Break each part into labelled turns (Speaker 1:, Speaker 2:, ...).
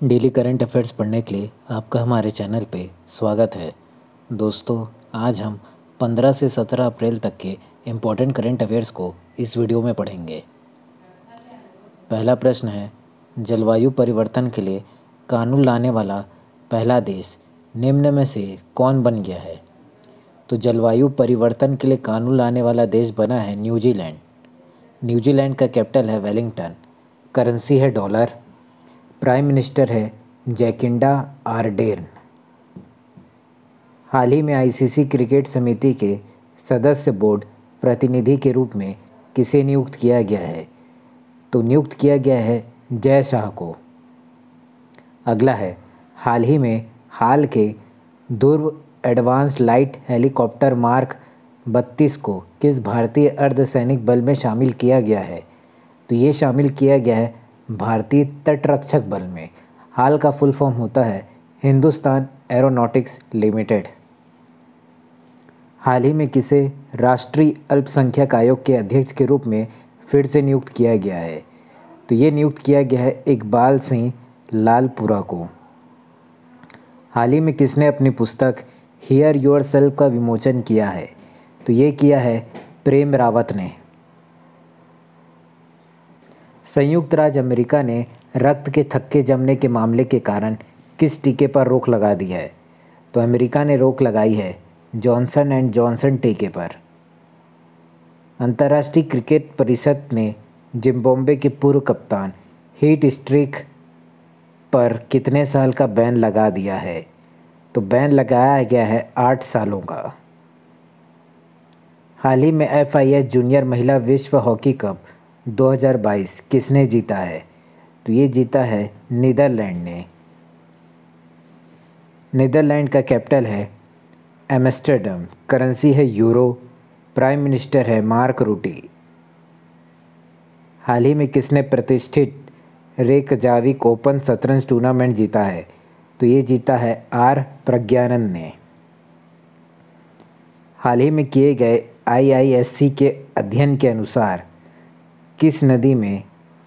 Speaker 1: Daily current affairs पढ़ने के लिए आपका हमारे चैनल पे स्वागत है। दोस्तों, आज हम 15 से 17 अप्रैल तक के इम्पोर्टेंट करंट अफेयर्स को इस वीडियो में पढ़ेंगे। पहला प्रश्न है, जलवायु परिवर्तन के लिए कानून लाने वाला पहला देश निम्न में से कौन बन गया है? तो जलवायु परिवर्तन के लिए कानून लाने वाला देश बना है न्यूजीलैंड। न्यूजीलैंड का कैपिटल है वेलिंगटन, करेंसी है डॉलर, प्राइम मिनिस्टर है जैकिंडा आर्डेर्न। हाल ही में आईसीसी क्रिकेट समिति के सदस्य बोर्ड प्रतिनिधि के रूप में किसे नियुक्त किया गया है? तो नियुक्त किया गया है जय शाह को। अगला है, हाल के ध्रुव एडवांस्ड लाइट हेलीकॉप्टर मार्क 32 को किस भारतीय अर्धसैनिक बल में शामिल किया गया है? तो ये शामिल किया गया है भारतीय तटरक्षक बल में। हाल का फुल फॉर्म होता है हिंदुस्तान एरोनॉटिक्स लिमिटेड। हाल ही में किसे राष्ट्रीय अल्पसंख्यक आयोग के अध्यक्ष के रूप में फिर से नियुक्त किया गया है? तो ये नियुक्त किया गया है इकबाल सिंह लालपुरा को। हाल ही में किसने अपनी पुस्तक हियर योरसेल्फ का विमोचन किया है? तो ये किया है प्रेम रावत ने। संयुक्त राज्य अमेरिका ने रक्त के थक्के जमने के मामले के कारण किस टीके पर रोक लगा दी है? तो अमेरिका ने रोक लगाई है जॉनसन एंड जॉनसन टीके पर। अंतर्राष्ट्रीय क्रिकेट परिषद ने जिम्बाब्वे के पूर्व कप्तान हीट स्ट्रीक पर कितने साल का बैन लगा दिया है? तो बैन लगाया गया है 8 सालों का। हाल ही में FIS जूनियर महिला विश्व हॉकी कप 2022 किसने जीता है? तो ये जीता है नीदरलैंड ने। नीदरलैंड का कैपिटल है एम्स्टर्डम, करेंसी है यूरो, प्राइम मिनिस्टर है मार्क रूटी। हाल ही में किसने प्रतिष्ठित रेकजाविक ओपन शतरंज टूर्नामेंट जीता है? तो ये जीता है आर प्रज्ञानंद ने। हाल ही में किए गए IISc के अध्ययन के अनुसार किस नदी में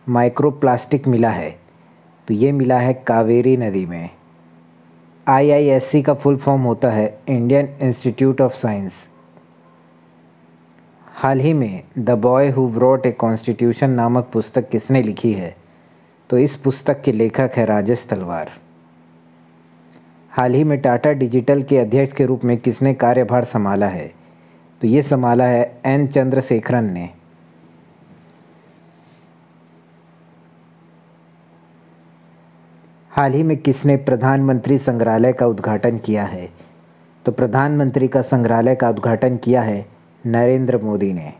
Speaker 1: माइक्रोप्लास्टिक मिला है? तो ये मिला है कावेरी नदी में। IISc का फुल फॉर्म होता है इंडियन इंस्टीट्यूट ऑफ साइंस। हाल ही में the boy who wrote a constitution नामक पुस्तक किसने लिखी है? तो इस पुस्तक के लेखक है राजेश तलवार। हाल ही में टाटा डिजिटल के अध्यक्ष के रूप में किसने कार्यभार संभाला है? तो ये संभाला है N चंद्रशेखरन ने। हाल ही में किसने प्रधानमंत्री संग्रहालय का उद्घाटन किया है? तो प्रधानमंत्री का संग्रहालय का उद्घाटन किया है नरेंद्र मोदी ने।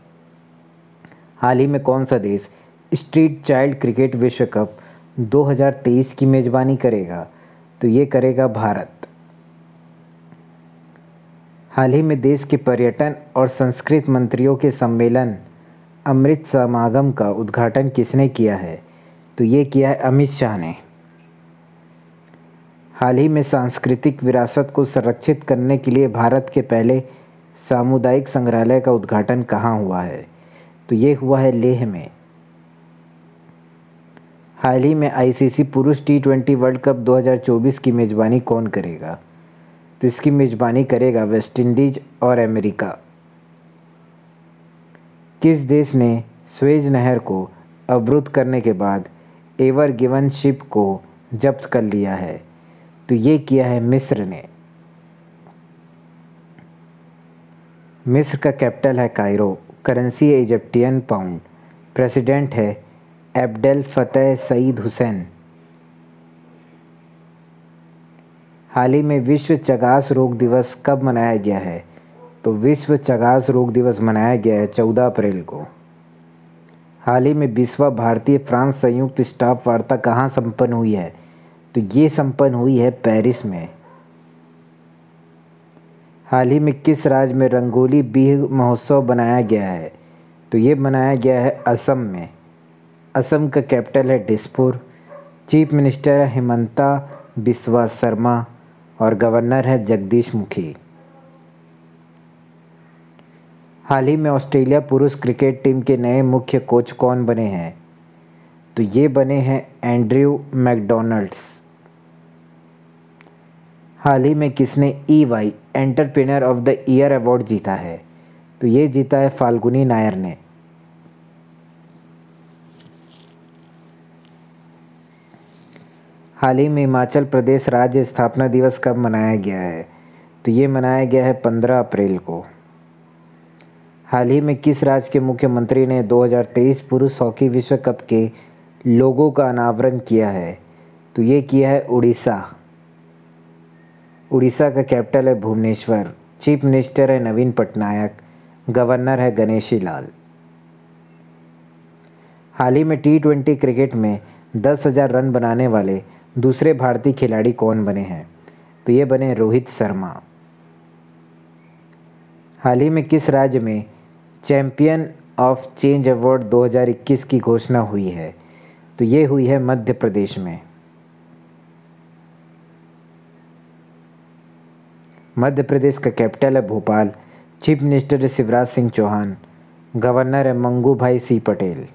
Speaker 1: हाल ही में कौन सा देश स्ट्रीट चाइल्ड क्रिकेट विश्व कप 2023 की मेज़बानी करेगा? तो ये करेगा भारत। हाल ही में देश के पर्यटन और संस्कृति मंत्रियों के सम्मेलन अमृत समागम का उद्घाटन किसने किया है? तो ये किया है अमित शाह ने। हाल ही में सांस्कृतिक विरासत को संरक्षित करने के लिए भारत के पहले सामुदायिक संग्रहालय का उद्घाटन कहाँ हुआ है? तो ये हुआ है लेह में। हाल ही में ICC पुरुष T20 वर्ल्ड कप 2024 की मेज़बानी कौन करेगा? तो इसकी मेज़बानी करेगा वेस्टइंडीज और अमेरिका। किस देश ने स्वेज नहर को अवरुद्ध करने के बाद एवर गिवन शिप को जब्त कर लिया है? तो ये किया है मिस्र ने। मिस्र का कैपिटल है कायरो, करेंसी है इजिप्टियन पाउंड, प्रेसिडेंट है अब्देल फतेह सईद हुसैन। हाल ही में विश्व चगास रोग दिवस कब मनाया गया है? तो विश्व चगास रोग दिवस मनाया गया है 14 अप्रैल को। हाल ही में 20वां भारतीय फ्रांस संयुक्त स्टाफ वार्ता कहाँ संपन्न हुई है? तो ये संपन्न हुई है पेरिस में। हाल ही में किस राज्य में रंगोली बिहु महोत्सव बनाया गया है? तो ये बनाया गया है असम में। असम का कैपिटल है दिसपुर, चीफ मिनिस्टर है हिमंता बिस्वा शर्मा और गवर्नर है जगदीश मुखी। हाल ही में ऑस्ट्रेलिया पुरुष क्रिकेट टीम के नए मुख्य कोच कौन बने हैं? तो ये बने हैं एंड्रयू मैकडोनाल्ड्स। हाल ही में किसने EY entrepreneur of the year award जीता है? तो ये जीता है फाल्गुनी नायर ने। हाल ही में हिमाचल प्रदेश राज्य स्थापना दिवस कब मनाया गया है? तो ये मनाया गया है 15 अप्रैल को। हाल ही में किस राज्य के मुख्यमंत्री ने 2023 पुरुष हॉकी विश्व कप के लोगो का अनावरण किया है? तो ये किया है उड़ीसा। उड़ीसा का कैपिटल है भुवनेश्वर। चीफ मिनिस्टर है नवीन पटनायक। गवर्नर है गणेशी लाल। हाल ही में T20 क्रिकेट में 10,000 रन बनाने वाले दूसरे भारतीय खिलाड़ी कौन बने हैं? तो ये बने रोहित शर्मा। हाल ही में किस राज्य में चैंपियन ऑफ चेंज अवार्ड 2021 की घोषणा हुई है? तो ये हुई है मध्य प्रदेश में। मध्य प्रदेश का कैपिटल है भोपाल। चीफ मिनिस्टर है शिवराज सिंह चौहान। गवर्नर है मंगू भाई सी पटेल।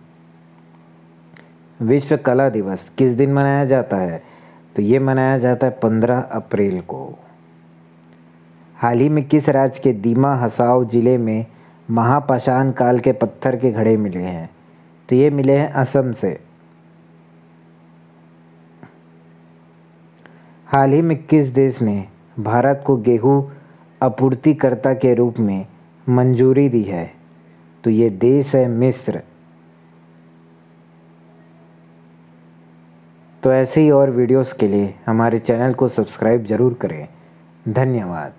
Speaker 1: विश्व कला दिवस किस दिन मनाया जाता है? तो ये मनाया जाता है 15 अप्रैल को। हाल ही में किस राज्य के दीमा हसाओ जिले में महापाषाण काल के पत्थर के घड़े मिले हैं? तो ये मिले हैं असम से। हाल ही में किस देश ने भारत को गेहूं आपूर्तिकर्ता के रूप में मंजूरी दी है? तो ये देश है मिस्र। तो ऐसे ही और वीडियोस के लिए हमारे चैनल को सब्सक्राइब ज़रूर करें। धन्यवाद।